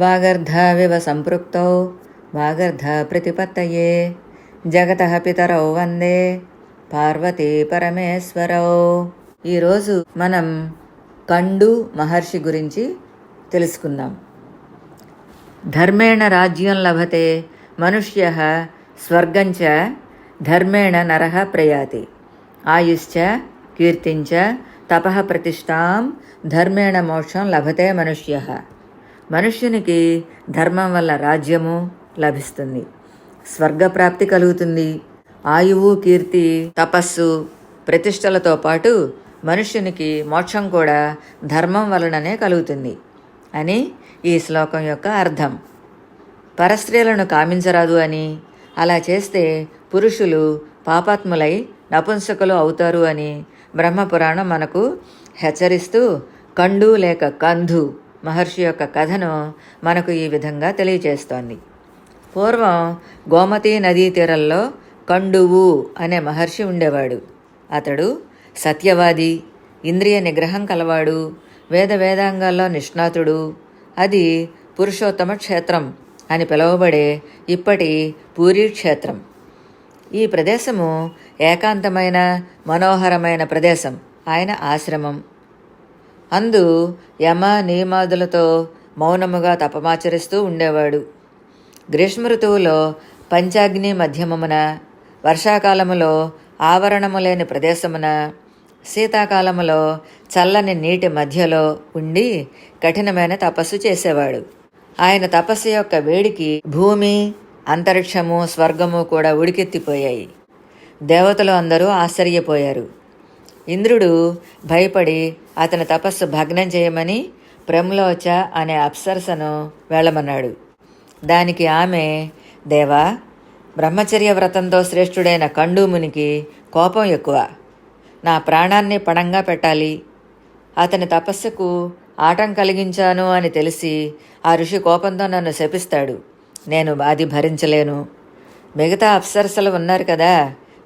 వాగర్ధావివ సంపృక్తౌ వాగర్ధ ప్రతిపత్తయే జగతః పితరౌ వందే పార్వతీ పరమేశ్వరౌ. ఈరోజు మనం కండు మహర్షి గురించి తెలుసుకుందాం. ధర్మేణ రాజ్యం లభతే మనుష్యః స్వర్గంచ ధర్మేణ నరః ప్రయాతి ఆయుశ్చ కీర్తించ తపః ప్రతిష్టాం ధర్మేణ మోక్షం లభతే మనుష్యః. మనుష్యునికి ధర్మం వల్ల రాజ్యము లభిస్తుంది, స్వర్గప్రాప్తి కలుగుతుంది. ఆయువు, కీర్తి, తపస్సు, ప్రతిష్టలతో పాటు మనుష్యునికి మోక్షం కూడా ధర్మం వలననే కలుగుతుంది అని ఈ శ్లోకం యొక్క అర్థం. పరస్త్రీలను కామించరాదు అని, అలా చేస్తే పురుషులు పాపాత్ములై నపుంసకులు అవుతారు అని బ్రహ్మపురాణం మనకు హెచ్చరిస్తూ కండు లేక కంధు మహర్షి యొక్క కథను మనకు ఈ విధంగా తెలియచేస్తోంది. పూర్వం గోమతీ నదీ తీరంలో కండువు అనే మహర్షి ఉండేవాడు. అతడు సత్యవాది, ఇంద్రియ నిగ్రహం కలవాడు, వేదాంగాల్లో నిష్ణాతుడు. అది పురుషోత్తమ క్షేత్రం అని పిలువబడే ఇప్పటి పూరీ క్షేత్రం. ఈ ప్రదేశము ఏకాంతమైన మనోహరమైన ప్రదేశం. ఆయన ఆశ్రమం అందు యమ నియమాదులతో మౌనముగా తపమాచరిస్తూ ఉండేవాడు. గ్రీష్మ ఋతువులో పంచాగ్ని మధ్యమమున, వర్షాకాలములో ఆవరణము లేని ప్రదేశమున, శీతాకాలములో చల్లని నీటి మధ్యలో ఉండి కఠినమైన తపస్సు చేసేవాడు. ఆయన తపస్సు యొక్క వేడికి భూమి, అంతరిక్షము, స్వర్గము కూడా ఉడికెత్తిపోయాయి. దేవతలు అందరూ ఆశ్చర్యపోయారు. ఇంద్రుడు భయపడి అతని తపస్సు భగ్నం చేయమని ప్రమ్లోచ అనే అప్సరసను వెళ్ళమన్నాడు. దానికి ఆమె, దేవా, బ్రహ్మచర్య వ్రతంతో శ్రేష్ఠుడైన కండూమునికి కోపం ఎక్కువ. నా ప్రాణాన్ని పణంగా పెట్టాలి. అతని తపస్సుకు ఆటం కలిగించాను అని తెలిసి ఆ ఋషి కోపంతో నన్ను శపిస్తాడు. నేను అది భరించలేను. మిగతా అప్సరసలు ఉన్నారు కదా,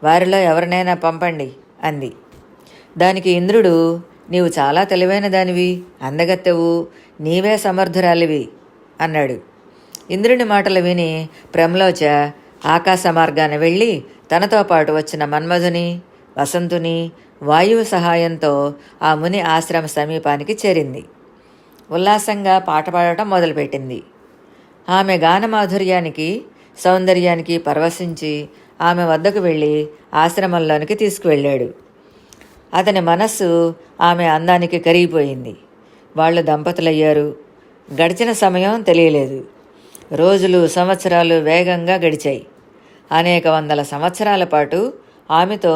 వారిలో ఎవరినైనా పంపండి అంది. దానికి ఇంద్రుడు, నీవు చాలా తెలివైన దానివి, అందగత్తెవు, నీవే సమర్థురాలివి అన్నాడు. ఇంద్రుని మాటలు విని ప్రమ్లోచ ఆకాశ మార్గాన వెళ్ళి తనతో పాటు వచ్చిన మన్మధుని, వసంతుని, వాయువు సహాయంతో ఆ ముని ఆశ్రమ సమీపానికి చేరింది. ఉల్లాసంగా పాట పాడటం మొదలుపెట్టింది. ఆమె గానమాధుర్యానికి, సౌందర్యానికి పరవశించి ఆమె వద్దకు వెళ్ళి ఆశ్రమంలోనికి తీసుకువెళ్ళాడు. అతని మనస్సు ఆమె అందానికి కరిగిపోయింది. వాళ్ళు దంపతులయ్యారు. గడిచిన సమయం తెలియలేదు. రోజులు, సంవత్సరాలు వేగంగా గడిచాయి. అనేక వందల సంవత్సరాల పాటు ఆమెతో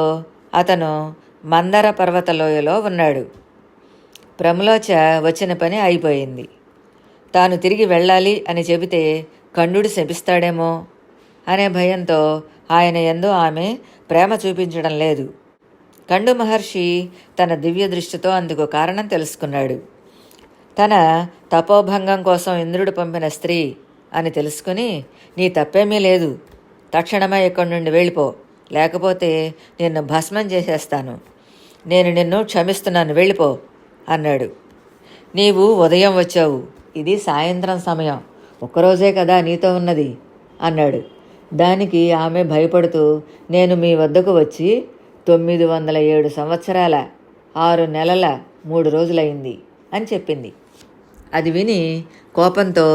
అతను మందర పర్వతలోయలో ఉన్నాడు. ప్రమ్లోచ వచ్చిన పని అయిపోయింది. తాను తిరిగి వెళ్ళాలి అని చెబితే కండుడు శపిస్తాడేమో అనే భయంతో ఆయన యందు ఆమె ప్రేమ చూపించడం లేదు. కండు మహర్షి తన దివ్య దృష్టితో అందుకు కారణం తెలుసుకున్నాడు. తన తపోభంగం కోసం ఇంద్రుడు పంపిన స్త్రీ అని తెలుసుకుని, నీ తప్పేమీ లేదు, తక్షణమే ఇక్కడి నుండి వెళ్ళిపో, లేకపోతే నిన్ను భస్మం చేసేస్తాను. నేను నిన్ను క్షమిస్తున్నాను, వెళ్ళిపో అన్నాడు. నీవు ఉదయం వచ్చావు, ఇది సాయంత్రం సమయం, ఒక్కరోజే కదా నీతో ఉన్నది అన్నాడు. దానికి ఆమె భయపడుతూ, నేను మీ వద్దకు వచ్చి 907 సంవత్సరాల 6 నెలల 3 రోజులైంది అని చెప్పింది. అది విని కోపంతో,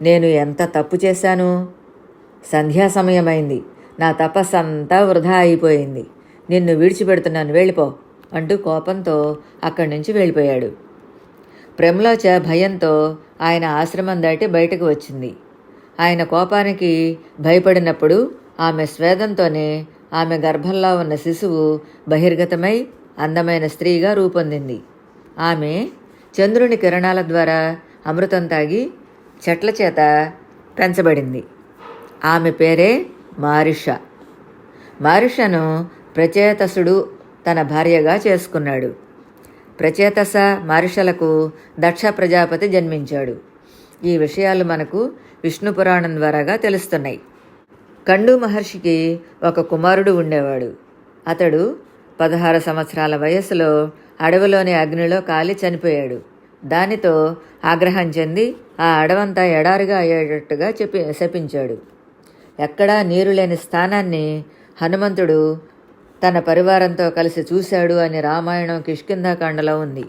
నేను ఎంత తప్పు చేశాను, సంధ్యా సమయమైంది, నా తపస్సంతా వృధా అయిపోయింది, నిన్ను విడిచిపెడుతున్నాను, వెళ్ళిపో అంటూ కోపంతో అక్కడి నుంచి వెళ్ళిపోయాడు. ప్రమ్లోచ భయంతో ఆయన ఆశ్రమం దాటి బయటకు వచ్చింది. ఆయన కోపానికి భయపడినప్పుడు ఆమె స్వేదంతోనే ఆమె గర్భంలో ఉన్న శిశువు బహిర్గతమై అందమైన స్త్రీగా రూపొందింది. ఆమె చంద్రుని కిరణాల ద్వారా అమృతం తాగి చెట్ల చేత పెంచబడింది. ఆమె పేరే మారిష. మారిషను ప్రచేతసుడు తన భార్యగా చేసుకున్నాడు. ప్రచేతస మారిషలకు దక్ష ప్రజాపతి జన్మించాడు. ఈ విషయాలు మనకు విష్ణు పురాణం ద్వారాగా తెలుస్తున్నాయి. కండు మహర్షికి ఒక కుమారుడు ఉండేవాడు. అతడు 16 సంవత్సరాల వయస్సులో అడవిలోని అగ్నిలో కాలి చనిపోయాడు. దానితో ఆగ్రహం చెంది ఆ అడవంతా ఎడారిగా అయ్యేటట్టుగా శపించాడు. ఎక్కడా నీరు లేని స్థానాన్ని హనుమంతుడు తన పరివారంతో కలిసి చూశాడు అని రామాయణం కిష్కింధాకాండలో ఉంది.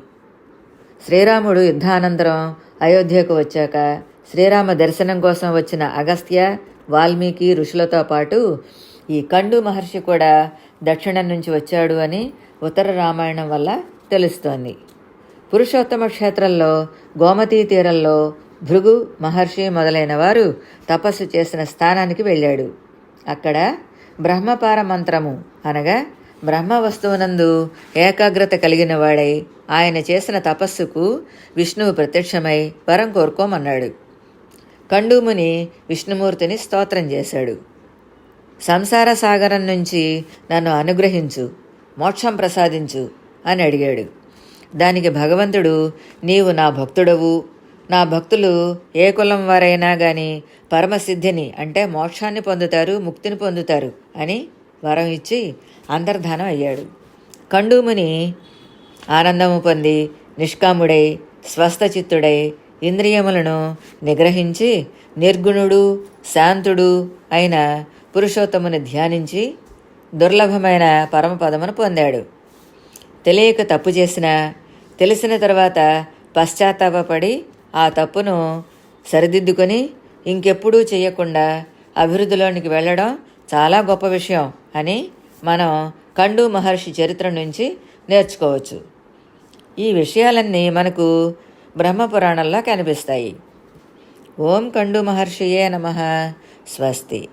శ్రీరాముడు యుద్ధానంతరం అయోధ్యకు వచ్చాక శ్రీరామ దర్శనం కోసం వచ్చిన అగస్త్య, వాల్మీకి ఋషులతో పాటు ఈ కండు మహర్షి కూడా దక్షిణం నుంచి వచ్చాడు అని ఉత్తర రామాయణం వల్ల తెలుస్తోంది. పురుషోత్తమ క్షేత్రంలో గోమతీ తీరంలో భృగు మహర్షి మొదలైన వారు తపస్సు చేసిన స్థానానికి వెళ్ళాడు. అక్కడ బ్రహ్మపార మంత్రము అనగా బ్రహ్మ వస్తువునందు ఏకాగ్రత కలిగిన వాడై ఆయన చేసిన తపస్సుకు విష్ణువు ప్రత్యక్షమై వరం కోరుకోమన్నాడు. కండుముని విష్ణుమూర్తిని స్తోత్రం చేశాడు. సంసార సాగరం నుంచి నన్ను అనుగ్రహించు, మోక్షం ప్రసాదించు అని అడిగాడు. దానికి భగవంతుడు, నీవు నా భక్తుడవు, నా భక్తులు ఏ కులం వారైనా గాని పరమసిద్ధిని అంటే మోక్షాన్ని పొందుతారు, ముక్తిని పొందుతారు అని వరం ఇచ్చి అంతర్ధానం అయ్యాడు. కండుముని ఆనందము పొంది నిష్కాముడై స్వస్థచిత్తుడై ఇంద్రియములను నిగ్రహించి నిర్గుణుడు శాంతుడు అయిన పురుషోత్తముని ధ్యానించి దుర్లభమైన పరమపదమును పొందాడు. తెలియక తప్పు చేసినా తెలిసిన తర్వాత పశ్చాత్తాపపడి ఆ తప్పును సరిదిద్దుకొని ఇంకెప్పుడూ చేయకుండా అభివృద్ధిలోనికి వెళ్ళడం చాలా గొప్ప విషయం అని మనం కండు మహర్షి చరిత్ర నుంచి నేర్చుకోవచ్చు. ఈ విషయాలన్నీ మనకు బ్రహ్మపురాణంలో కనిపిస్తాయి. ఓం కండు మహర్షియే నమః. స్వస్తి.